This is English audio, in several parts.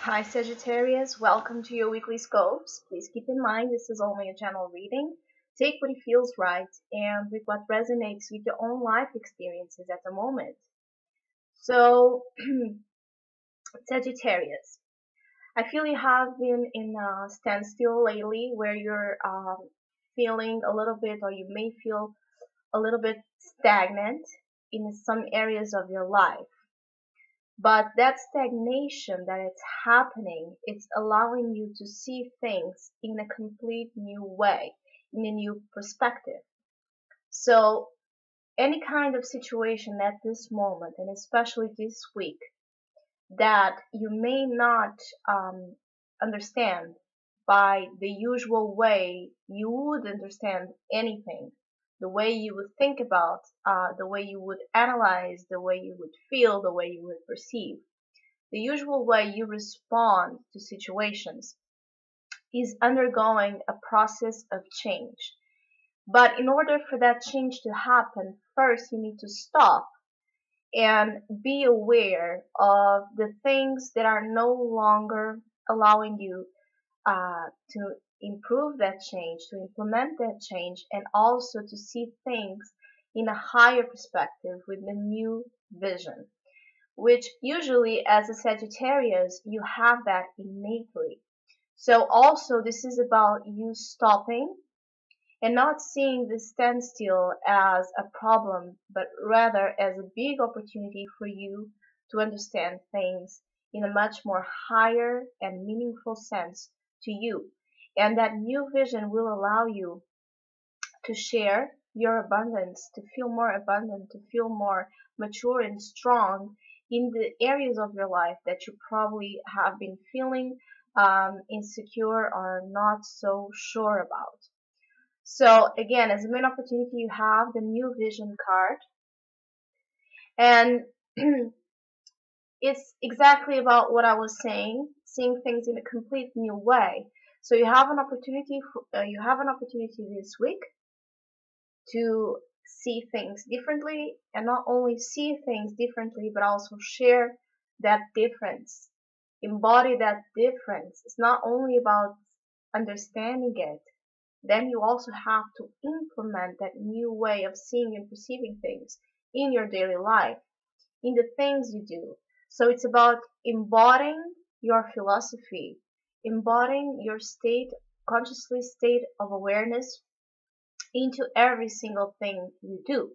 Hi Sagittarius, welcome to your weekly scopes. Please keep in mind this is only a general reading. Take what feels right and with what resonates with your own life experiences at the moment. So, Sagittarius, I feel you have been in a standstill lately where you're feeling a little bit, or you may feel a little bit stagnant in some areas of your life. But that stagnation that it's happening, it's allowing you to see things in a complete new way, in a new perspective. So any kind of situation at this moment, and especially this week, that you may not understand by the usual way you would understand anything, the way you would think about, the way you would analyze, the way you would feel, the way you would perceive. The usual way you respond to situations is undergoing a process of change. But in order for that change to happen, first you need to stop and be aware of the things that are no longer allowing you to improve that change, to implement that change, and also to see things in a higher perspective with a new vision, which usually as a Sagittarius, you have that innately. So also this is about you stopping and not seeing this standstill as a problem, but rather as a big opportunity for you to understand things in a much more higher and meaningful sense to you. And that new vision will allow you to share your abundance, to feel more abundant, to feel more mature and strong in the areas of your life that you probably have been feeling insecure or not so sure about. So again, as a main opportunity, you have the new vision card, and it's exactly about what I was saying, seeing things in a complete new way. So you have an opportunity. You have an opportunity this week to see things differently, and not only see things differently, but also share that difference, embody that difference. It's not only about understanding it, then you also have to implement that new way of seeing and perceiving things in your daily life, in the things you do. So it's about embodying your philosophy, embodying your consciously state of awareness into every single thing you do,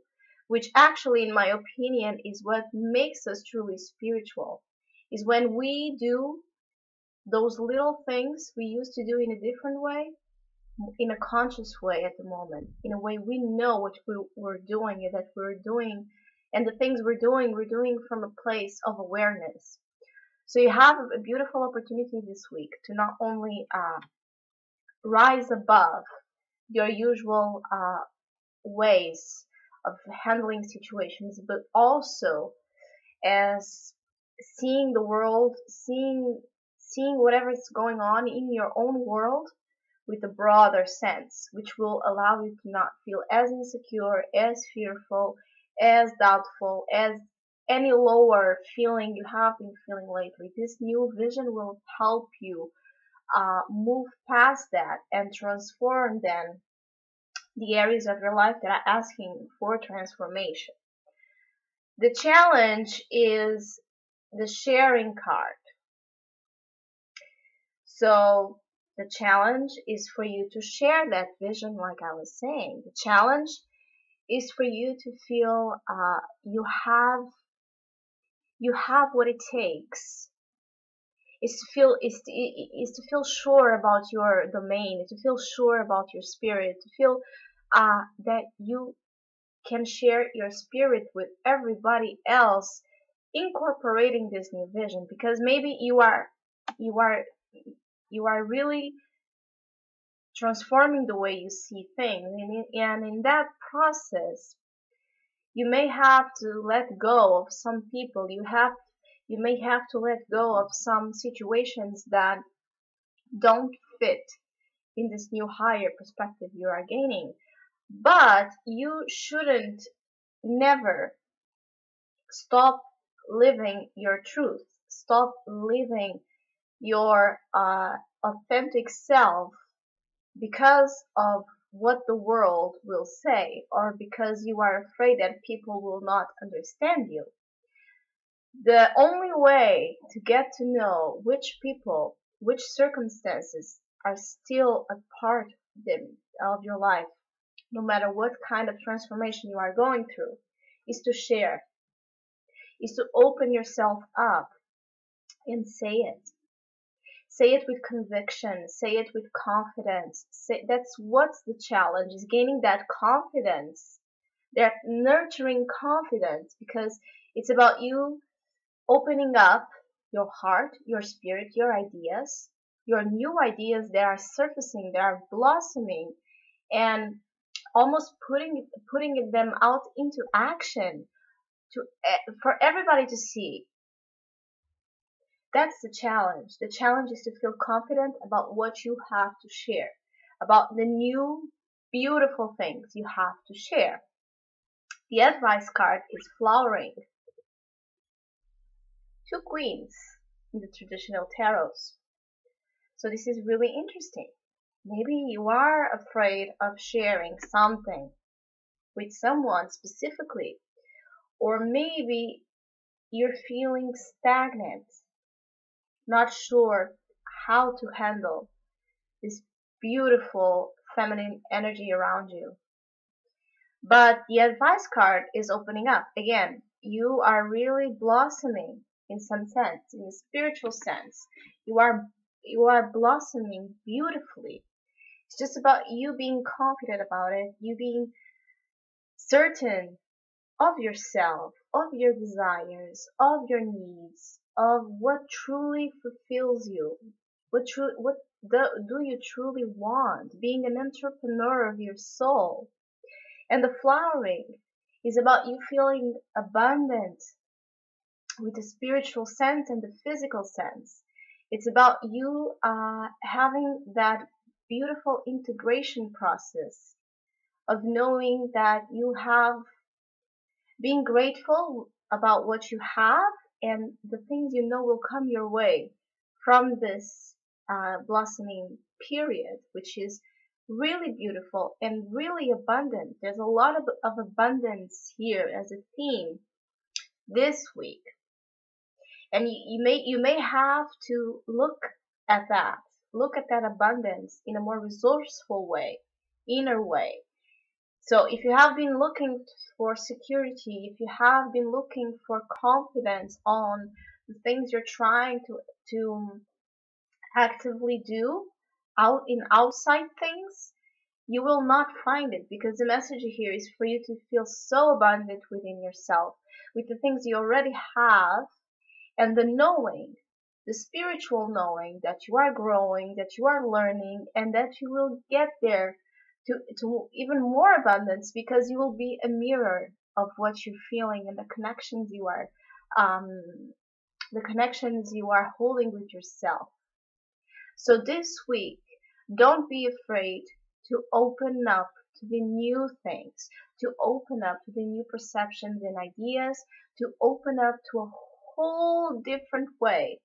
which actually, in my opinion, is what makes us truly spiritual, is when we do those little things we used to do in a different way, in a conscious way at the moment, in a way we know what we're doing and that we're doing, and the things we're doing from a place of awareness. So you have a beautiful opportunity this week to not only rise above your usual ways of handling situations, but also as seeing the world, seeing whatever is going on in your own world with a broader sense, which will allow you to not feel as insecure, as fearful, as doubtful, as any lower feeling you have been feeling lately. This new vision will help you move past that and transform then the areas of your life that are asking for transformation. The challenge is the sharing card. So the challenge is for you to share that vision, like I was saying. The challenge is for you to feel you have what it takes. Is to feel sure about your domain, to feel sure about your spirit, to feel that you can share your spirit with everybody else, incorporating this new vision, because maybe you are really transforming the way you see things, and in that process you may have to let go of some people, you may have to let go of some situations that don't fit in this new higher perspective you are gaining. But you shouldn't never stop living your truth. Stop living your authentic self because of what the world will say, or because you are afraid that people will not understand you. The only way to get to know which people, which circumstances are still a part of your life, no matter what kind of transformation you are going through, is to share, is to open yourself up and say it. Say it with conviction, say it with confidence. That's what's the challenge, is gaining that confidence, that nurturing confidence, because it's about you opening up your heart, your spirit, your ideas, your new ideas that are surfacing, that are blossoming, and almost putting them out into action for everybody to see. That's the challenge. The challenge is to feel confident about what you have to share, about the new beautiful things you have to share. The advice card is flowering. Two queens in the traditional tarots. So this is really interesting. Maybe you are afraid of sharing something with someone specifically, or maybe you're feeling stagnant, not sure how to handle this beautiful feminine energy around you. But the advice card is opening up. Again, you are really blossoming in some sense, in a spiritual sense. You are blossoming beautifully. It's just about you being confident about it, you being certain of yourself, of your desires, of your needs, of what truly fulfills you. What do you truly want? Being an entrepreneur of your soul. And the flowering is about you feeling abundant with the spiritual sense and the physical sense. It's about you having that beautiful integration process of knowing that you have, being grateful about what you have, and the things you know will come your way from this blossoming period, which is really beautiful and really abundant. There's a lot of abundance here as a theme this week. And you may have to look at that abundance in a more resourceful way, inner way. So if you have been looking for security, if you have been looking for confidence on the things you're trying to actively do out in outside things, you will not find it, because the message here is for you to feel so abundant within yourself with the things you already have, and the knowing, the spiritual knowing that you are growing, that you are learning, and that you will get there to even more abundance, because you will be a mirror of what you're feeling and um, the connections you are holding with yourself. So this week, don't be afraid to open up to the new things, to open up to the new perceptions and ideas, to open up to a whole different way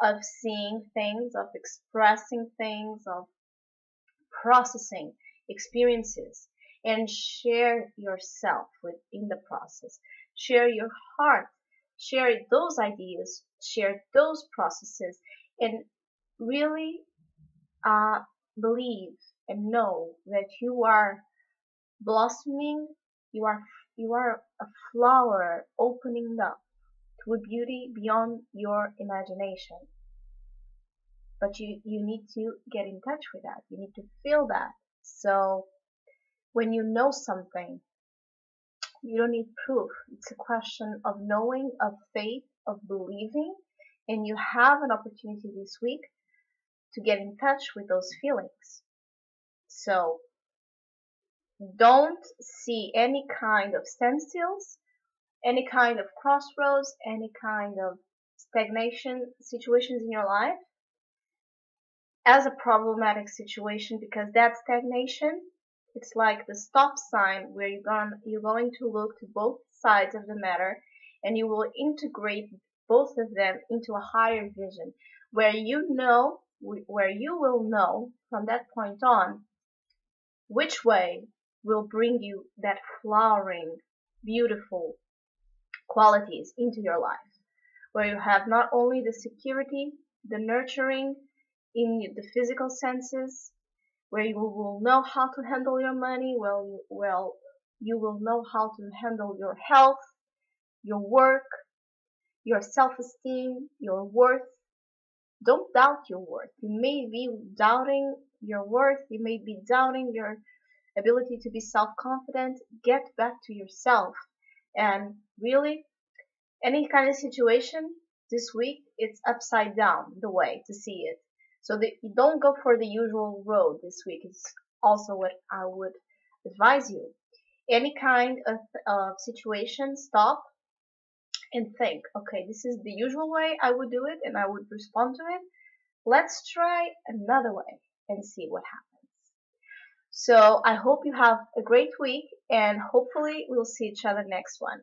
of seeing things, of expressing things, of processing experiences, and share yourself within the process. Share your heart, share those ideas, share those processes, and really believe and know that you are blossoming, you are you are a flower opening up to a beauty beyond your imagination. But you need to get in touch with that. You need to feel that. So when you know something, you don't need proof. It's a question of knowing, of faith, of believing, and you have an opportunity this week to get in touch with those feelings. So don't see any kind of standstills, any kind of crossroads, any kind of stagnation situations in your life as a problematic situation, because that stagnation, it's like the stop sign where you're going to look to both sides of the matter, and you will integrate both of them into a higher vision. where you will know from that point on which way will bring you that flowering, beautiful qualities into your life, where you have not only the security, the nurturing in the physical senses, where you will know how to handle your money, you will know how to handle your health, your work, your self-esteem, your worth. Don't doubt your worth. You may be doubting your worth, you may be doubting your ability to be self-confident. Get back to yourself. And really, any kind of situation this week, it's upside down the way to see it. So that you don't go for the usual road this week. It's also what I would advise you. Any kind of situation, stop and think, okay, this is the usual way I would do it and I would respond to it. Let's try another way and see what happens. So I hope you have a great week and hopefully we'll see each other next one.